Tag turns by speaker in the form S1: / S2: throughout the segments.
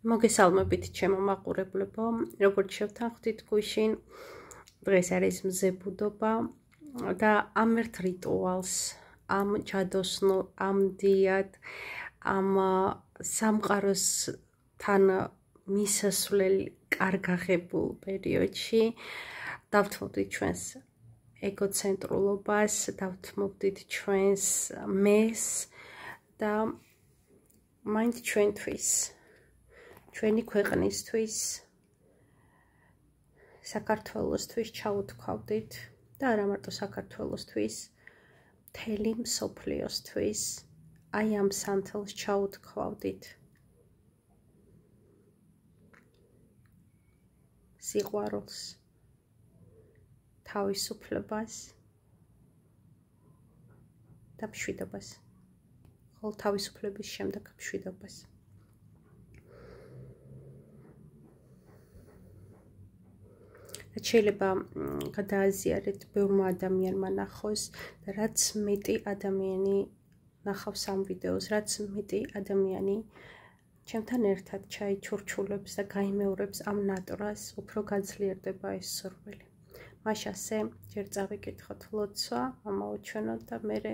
S1: მოგესალმებით ჩემო მაყურებლებო, როგორც შევთანხმდით გუშინ, დღეს არის მზებუდობა და ამ ერთ რიტუალს, ამ ჯადოსნურ, ამ დიად, ამ სამყაროსთან მისასვლელი კარგ აღებულ პერიოდში დავთმობდით ჩვენს ეგოცენტრულობას, დავთმობდით ჩვენს მეს და მაინც ჩვენთვის ჩვენი ქვეყნისთვის, საქართველოსთვის ჩაუთქვავდით და არა მარტო საქართველოსთვის, მთელი მსოფლიოსთვის, აი ამ სანთელს ჩაუთქვავდით. სიყვარულს, თავისუფლებას და მშვიდობას. ხოლო თავისუფლების შემდეგ მშვიდობას. შეიძლება გადააზიარეთ ბევრმა ადამიანმა ნახოს და რაც მეტი ადამიანი ნახავს ამ ვიდეოს, რაც მეტი ადამიანი ჩემთან ერთად ჩაიჩურჩულებს და გაიმეორებს ამ ნატრას, უფრო გაძლიერდება ეს სურვილი. მაშასე ჯერ წავიკითხოთ ლოცვა, ამაო ჩვენო და მერე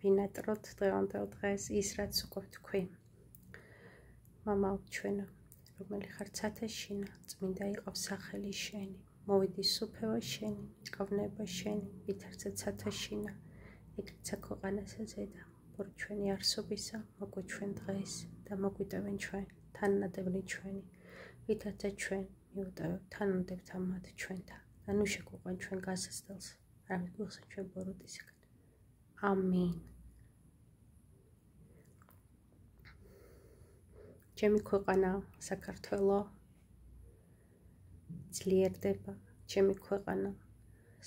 S1: ვინატროთ დღევანდელ დღეს ის, რაც უკვე თქვი. მამაო ჩვენო, რომელი ხარ ცათაშინა, წმინდა იყოს სახელი შენი. მოვიდის სუფევა შენი, კავნება შენი, ვითარცა ცათაშინა, ეგრეცა ქვეყანასა ზედა, ბორ ჩვენი არსობისა, მოგვე ჩვენ დღეს და მოგვიტევენ ჩვენ, თანადებლი ჩვენი, ვითარცა ჩვენ მიუტევებ თანადებთან მათ ჩვენთან, და ნუ შეგვიყვან ჩვენ გასაცდელს, არამედ გვიხსენ ჩვენ ბოროტისგან. ამინ. ჩემი ქვეყანა საქართველო ძლიერდება, ჩემი ქვეყანა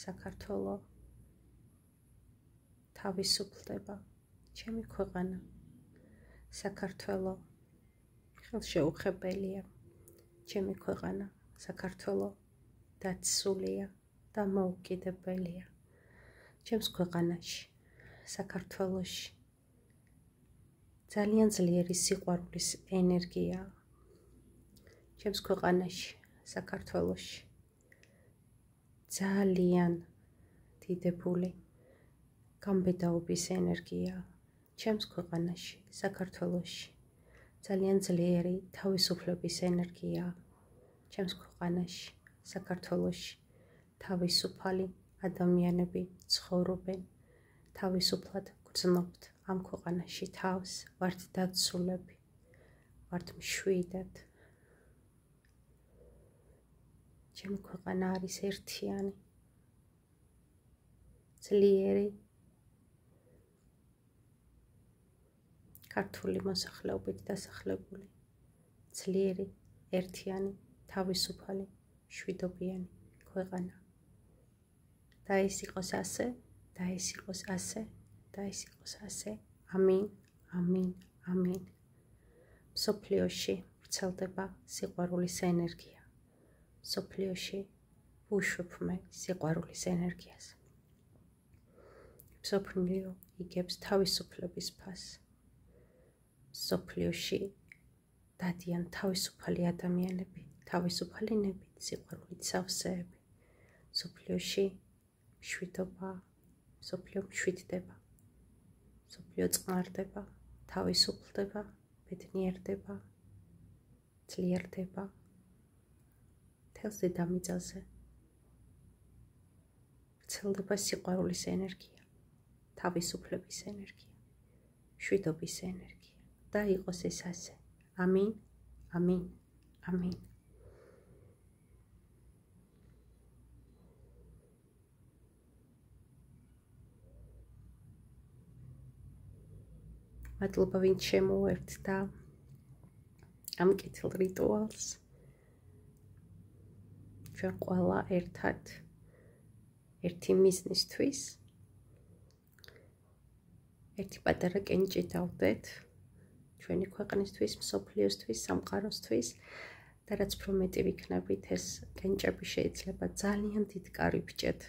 S1: საქართველო თავისუფლდება, ჩემი ქვეყანა საქართველო ხელშეუხებელია, ჩემი ქვეყანა საქართველო დაცულია და მოუკიდებელია. ჩემს ქვეყანაში, საქართველოში ძალიან ძლიერი სიყვარულის ენერგია. ჩემს ქვეყანაში, საქართველოში ძალიან დიდებული გამბედაობის ენერგია. ჩემს ქვეყანაში, საქართველოში ძალიან ძლიერი თავისუფლების ენერგია. ჩემს ქვეყანაში, საქართველოში თავისუფალი ადამიანები ცხოვრობენ, თავისუფლად გრძნობთ ამ ქვეყანაში თავს, ვართ დაცულები, ვართ მშვიდად. ჩემი ქვეყანა არის ერთიანი, ძლიერი, ქართული მოსახლეობით დასახლებული, ძლიერი, ერთიანი, თავისუფალი, მშვიდობიანი ქვეყანა. და ეს იყოს ასე, და ეს იყოს ასე, და ეს იყოს ასე. ამინ, ამინ, ამინ. მსოფლიოში ვრცელდება სიყვარულის ენერგია. მსოფლიოში ვუშვებ მე სიყვარულის ენერგიას. მსოფლიო იგებს თავისუფლების ფასს. მსოფლიოში დადიან თავისუფალი ადამიანები, თავისუფალი ნებით, სიყვარულით სავსეები. მსოფლიოში მშვიდობა, მსოფლიო მშვიდდება, მსოფლიო წყნარდება, თავისუფლდება, ბედნიერდება, ძლიერდება. მთელს დედამიწაზე ვრცელდება სიყვარულის ენერგია, თავისუფლების ენერგია, მშვიდობის ენერგია. და იყოს ეს ასე. ამინ, ამინ, ამინ. მადლობა ვინც შემოერთდა ამ კეთილ რიტუალს. ჩვენ ყველა ერთად ერთი მიზნისთვის, ერთი პატარა კენჭი დავდეთ ჩვენი ქვეყნისთვის, მსოფლიოსთვის, სამყაროსთვის და რაც უფრო მეტი ვიქნებით, ეს კენჭები შეიძლება ძალიან დიდ კარიბჭედ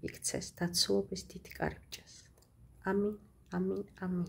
S1: იქცეს, დაცულობის დიდ კარიბჭეს. ამინ, ამინ, ამინ.